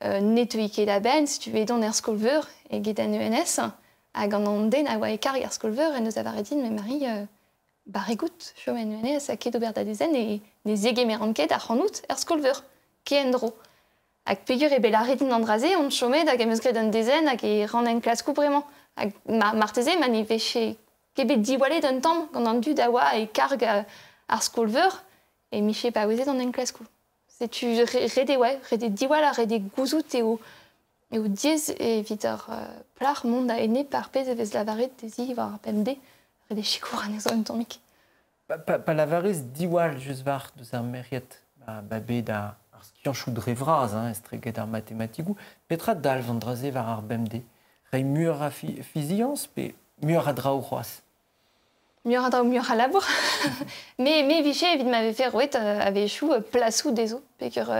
nettoyer la ben, si tu veux, dans er skolver, et guedan ENS, à Gandanden, à Waikar, à Skolver, et nous avons dit, mais Marie, baregout, chomen ENS, à Kedober d'Adezen, et les égemeranket à Hanout, à Skolver, qui est endro. À Pegur et Bellaredine Andrazé, on chômait à Gamesgred d'Adezen, à qui rend une classe coup vraiment. À Martezé, manifesté, Québec diwalé d'un temps, quand on dû d'awa et cargue à Skolver, et Miché Pawezé dans une classe coup. C'est tu redé, ouais, redé diwala, redé gouzout et au. Et au diez et vitor plar monde a aîné par pez evez lavaret des var PMD des chicours en zone tomique. Pas lavaris diwal juste var de sa mériet babé da arskianchou de revraz hein estreget d'art mathématique ou petra dal vendraze var ar BMD rei mur a physiance pe mur a drao roas. Mur a drao mur a labour. mais viché évidemment m'avait fait rouet avait chou placou des eaux pécure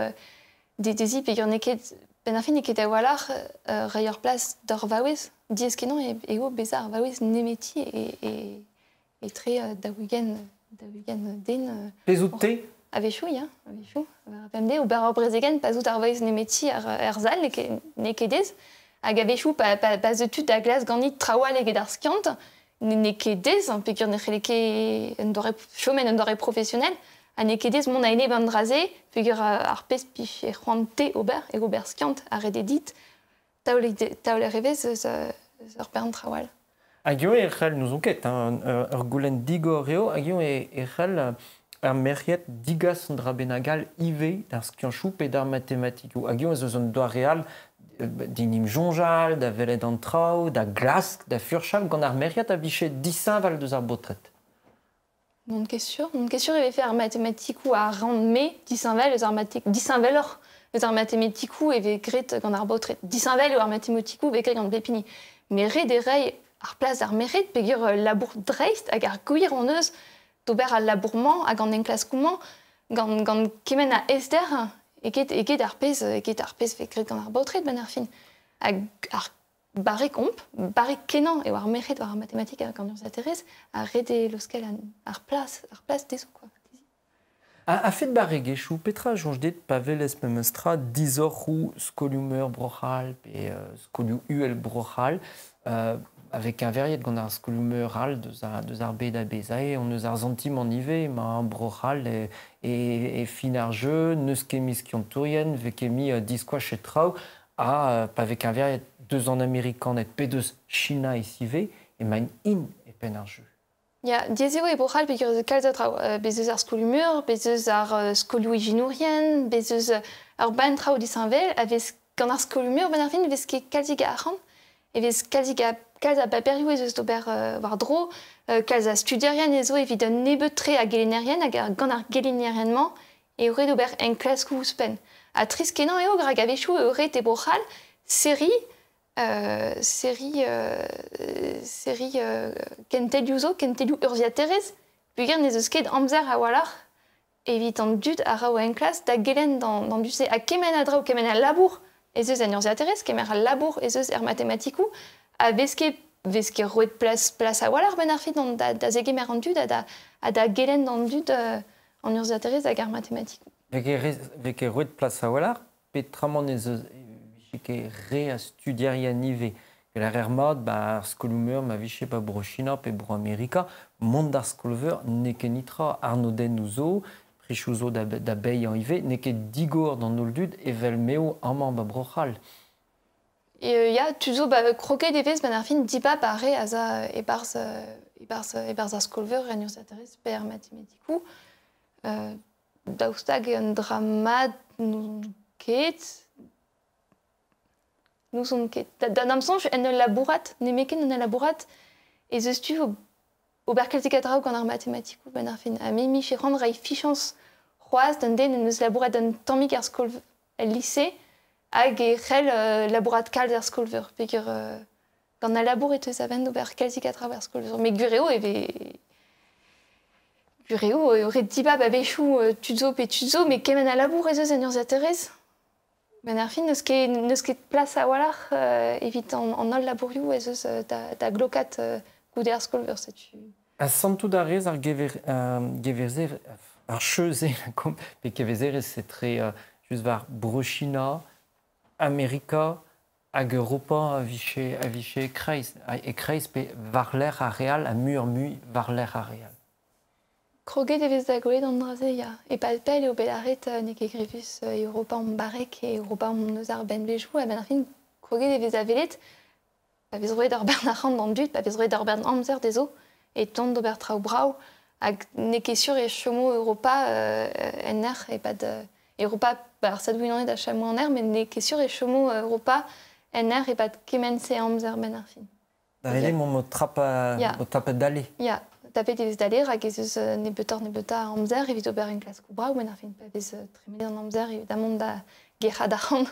des dési pécure neket. Ben arfin eket a walar reier place d'or vaouez, dieskenan et o bezar vaouez nemeti et très da wigen den. Pesouté. Avechou, ya, avechou. PMD ou bar brezegen pas out ar vaouez nemeti ar zal nekedez. Hag avechou pas de tud da glas ganit trawal eget ar skiant, nekedez, pekur necheleke un dore professionnel. A nekedez mon aine bandrazé, figure ar pes pich e c'hoante ober, e ober skiant, a rededit, taole revez ur pern trawal. Agion e c'hell nous onket, ur goulenn digo reo, agion e c'hell ar merriet digas an dra benagal ive d'ar skianchou pe d'ar mathématique. Agion ez eus an doa real dinim jonjal, da velet an trao, da glask, da furchal, gant ar merriet a vichet disaval deus ar botret. Mon question, il va faire mathématique ou à rendre mais disinvel les armathématiques disinvelor les armathématiques ou et vegret quand arbotret disinvel ou armathématiques ou vegret quand bépini mais ré des rey ar place ar meret pegir labour dreist à gar guir en eus d'ober à labourement à gand en classe coument gand kemen à Esther et ket arpez vegret quand arbotret ben arfin à barré comp, barré kenan et war meret war mathématique quand on s'intéresse à redé loskel ar place des quoi. A fait de barregechou, petra jonge dit paveles memestra 10 ou scolumer brochal et scolu uel brochal avec un verrier de gondar scolumer al de arbé d'abezae on nous arzantim en ivé ma un brochal et finarjeux neus kemis qui ont tourien vekemi disquash et trau a avec un verrier 2 en américain et p2 china et civé et main in et penarjeux. Ja, diezeo e brochal peogwir kalzat rao. Bezeus ar skolumur, bezeus ar skolou ijinourien, bezeus ar ban trao disanvel, a vez gant ar skolumur ben ar fin vez ket kalzig a arc'hant, e vez kalzig a kalz a paperiou ez eus d'ober war dro, kalz a studierien ezo evit un nebeut tre a gelenerien hag gant ar gelenierienman e ore d'ober en klaskou ouspen. A tris kenan eo grag a vechou e ore te brochal, série kenteliozo, kentelio urziaterez, puger ne eus ket amzer a walar, evit an dud a rao en klas da gelen dans duse a kemen a dra ou kemen a labour ez eus an urziaterez, kemen a labour ez eus er matematikou, a vez ket roet plas a walar ben ar fit da zegemer an dud a da gelen dans dud an urziaterez hag er matematikou. Veke roet plas a walar, petramant ez eus que re a studieria nive. La rermad, ar skolumer ma viche pa brochina pe bro Amerika, mont d'ar skolver ne ket nitra arnoden ouzo, prichouzo da bei an ive, ne ket digor dan noldud evel meo amman ba brochal. Ya, tuzo kroket evez ben ar fin dipa pare a za e barz ar skolver en urziaterez per matematikou. Daoustag an dramad nou ket, nous sommes d'un sens en labourat nemeken en labourat et je suis au berkeltikatra ou quand on mathématique ou ben arfin a mimi chez rendre ai fichance roise d'un den nous labourat d'un temps car skol lycée a gerel labourat cal der skolver peger quand on labour et tout aven au berkeltikatra vers skolver mais gureo aurait dit pas babechou tuzo pe tuzo mais kemen a labour et ze urziaterez. Ben ar fin neus ket plas a walar evit an ol labourioù ez eus da glokat goude ar skolver setu. A santou da rez ar geverzer ar cheuze pe kevezerez c'est très just var brochina, Amerika hag Europa a viche kreiz e kreiz pe var l'er a real a mur mui var l'er a real. Kroget evez da goet an draze, ya. E palpel eo belaret ne ket grevus Europa an barek e Europa an neus ar ben bejou, a ben ar fin kroget evez a velet, pa vez roet ar bern arc'hant dan dud, pa vez roet ar bern amzer dezo, e tont d'ober trao brao, hag ne ket sur e chomo Europa en er, e pad Europa, ar sadouin an e da chamo an er, men ne ket sur e chomo Europa en er, e pad kemense amzer ben ar fin. Da vele mo trapa dale. Ya. Tapet evez d'aler hag ez eus nebeuta amzer evit ober en klaskou brao ben ar fin pa vez tremede an amzer evidemment da gerra d'arc'hant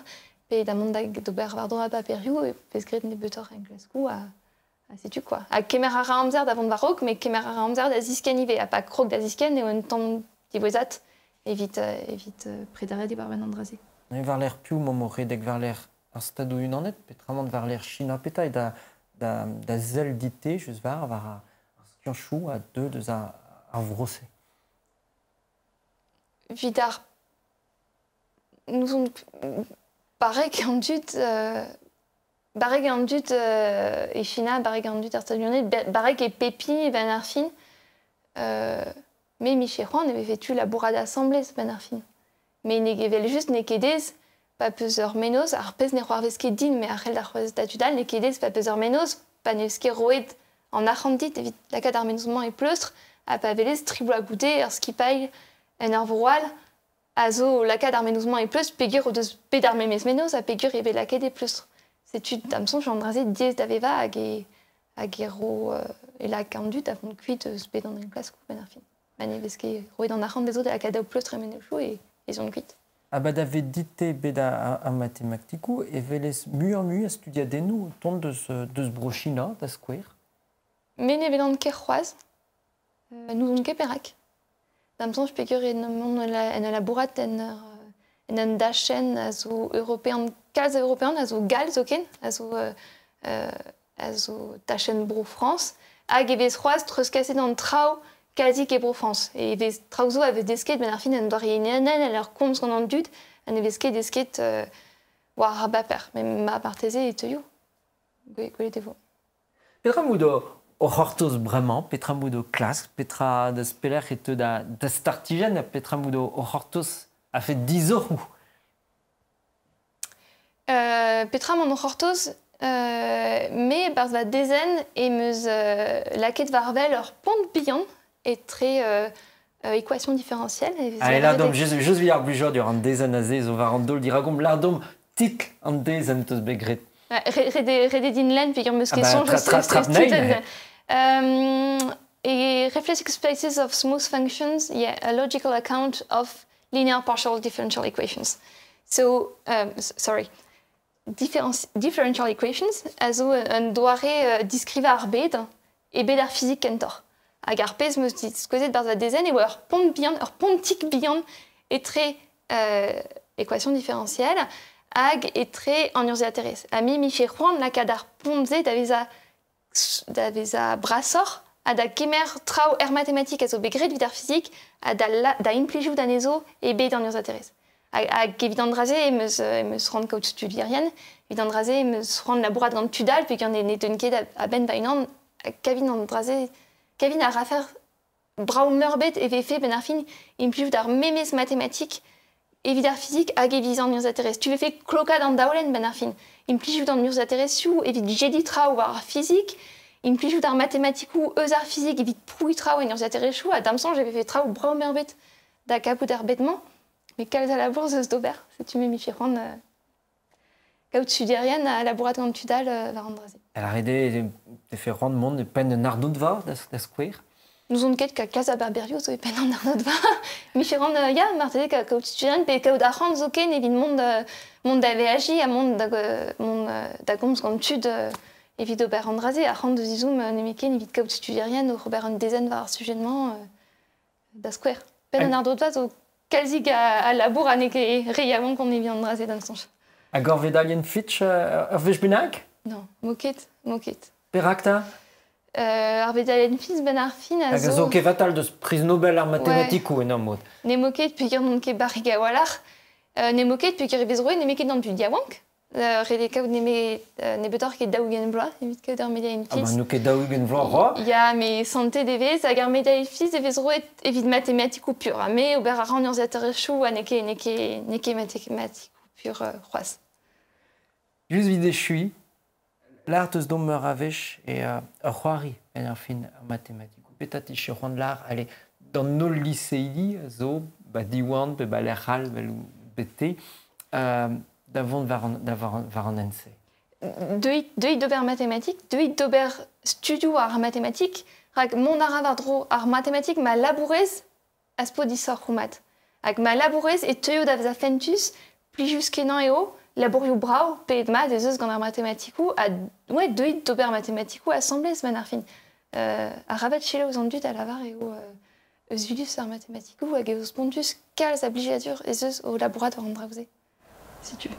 pe evidemment da d'ober war dra paperioù e vez gret nebeutor en klaskou a setu quoi. A kemer a ra amzer da vont varok mais kemer a ra amzer da zisken ive a pa krog da zisken e un tamm divoezat evit predaret e war ben an draze. Ne var l'er piou mo redek var l'er ar stadou unanet petramant var l'er china peta e da zel dite just var a chou à deux à vrosser. Vidar, nous sommes pareil qu'en dut et China, pareil qu'en dut États-Unis, pareil que Pépi, Ben Arfin, mais Michel-Juan avait fait la bourrade d'assemblée, Ben Arfin. Mais il avait juste nekedez, pas plusieurs menos, arpez ne roarveske din, mais arrel d'arpez datudal, nekedez, pas plusieurs menos, pas neske roed. En archandit, evit lakaat ar menouzement e pleustr, a pa velez tribou a goude ar skipail en ar vroal, a zo lakaat ar menouzement e pleustr, pegur o deus bet ar memez menoz, a pegur ebe lakaet e pleustr. Setu damson j'en draze diez d'aveva hag e ro e lak an dut a font kuit eus bet an en klaskou ben ar fin. Man e veske roet an archand bezo de lakaat o pleustr e menezhou e zon kuit. Abad ave dite bet a matematikou e velez mu a studiadennou tont deus brochina da skouer. Men e velant ket c'hoaz, nous on ket perak. Damson, je pegur en a labourat en un dachen a zo européen, kalz européen, a zo gal zoken, a zo dachen bro France, hag evez c'hoaz treus kaset an trao quasi qu'ebro France. Et des trauzo avait des skates, ben arfin, en doari inanen, alors comme ce qu'on en dut, en avait skate des skates, war rabaper, mais ma partezé et teyo. Gwelete-vo. Petra mudo o hortos bremañ, petra mudo klask, petra da speler et da startigen, petra mudo o hortos a fait 10 ans. Petra mon hortos, mais par va dezen et meus laquette varvel leur pont bihan est très équation différentielle. Ah, l'ardom, je vais ar blujor durant dezen a zez o varandol diragom l'ardom tic an dezen teus begret. Rede dinlen, puis meus questions, et reflexive spaces of smooth functions, yeah, a logical account of linear partial differential equations. So, sorry. Differential equations, also un doare discrive ar bed et bed ar physique kentor. Hag ar pez meus diskozet barz a dezen e ur pont tic bihan et très équation différentielle hag et très en urze aterez. A mi fait roan la kad ar pontze daveza brassor a da kemer trao mathématique a zo begret vid ar physique a da implijou d'anezo e bed en urze aterez. Hag evit an draze emeus rand kaout studierien, evit an draze emeus rand labourat gant tudal, pe gant ne teun ket a ben bainan, kavin an draze, kavin a rafer brao merbet e vefe ben ar fin implijou d'ar memez mathématique evit ar physique hag evit an urze aterez. Tu vefe klokad an daolen ben ar fin, implijou d'an urze aterez siou evit jedi trao war ar physique, implijou d'ar mathématikou eus ar physique evit proui trao en urze aterez chou, a damsan je vefe trao brao merbet da kapout ar betman. Mais quelle est la bourse de Stober? Si tu m'es fait Kaut sudérienne à la bourrade quand tu dalles va rendre. Elle a aidé de faire rendre monde de peine de nardo de var de square. Nous on quête qu'à Casa Barberio so peine en nardo de var. Mi fait rendre ya martelé qu'à kaut sudérienne pe kaut a rendre ok ne vin monde avait agi à monde da comme quand tu de évite de rendre à rendre de zizoum ne meken évite kaut sudérienne au Robert un dizaine var sujetement da square. Peine en nardo de var quasi à la bourre année réellement qu'on est bien drasé dans le sens. A gorvedalien fitch vech benag? Non, moquette. Peracta? Arvedalien fitch ben arfin a zo ke fatal de prix Nobel ar mathématique ou non mot. Ne moquette puis non ke barriga walar. Ne moquette puis revezroe ne meket dans du diawank. Rede kaout ne betor ket daougen bloa, evit kaout ar medaillen fils. Ah bah nou ket daougen bloa roa. Ya, mais santé devez, hag ar medaillen fils evezroe evit mathématikou pur. Me ober ar an urze aterechou a neke mathématikou pur c'hoaz. Just vide chui, l'art eus dom meur avech e ur c'hoari en ar fin mathématikou. Petat ishe c'hoant l'art, allez, dans nos lycéi zo, ba diwan, pe ba l'erral, ba lou bete, d'avant var an ense. Deuit d'ober mathématique, deuit d'ober studio ar mathématique, rak mon aravar dro ar mathématique ma labourez aspo disor roumat. Hag ma labourez et teuio davza fentus, plijus kenan eo, labourioù brao, pe et mat, eus gant ar mathématikou, a deuit d'ober mathématikou assemblez man ar fin. A rabat chile ouz an dut a lavar eo eus vilus ar mathématikou, hag eus pontus kalz a blijadur eus au labourat war an draouze. Si tu veux.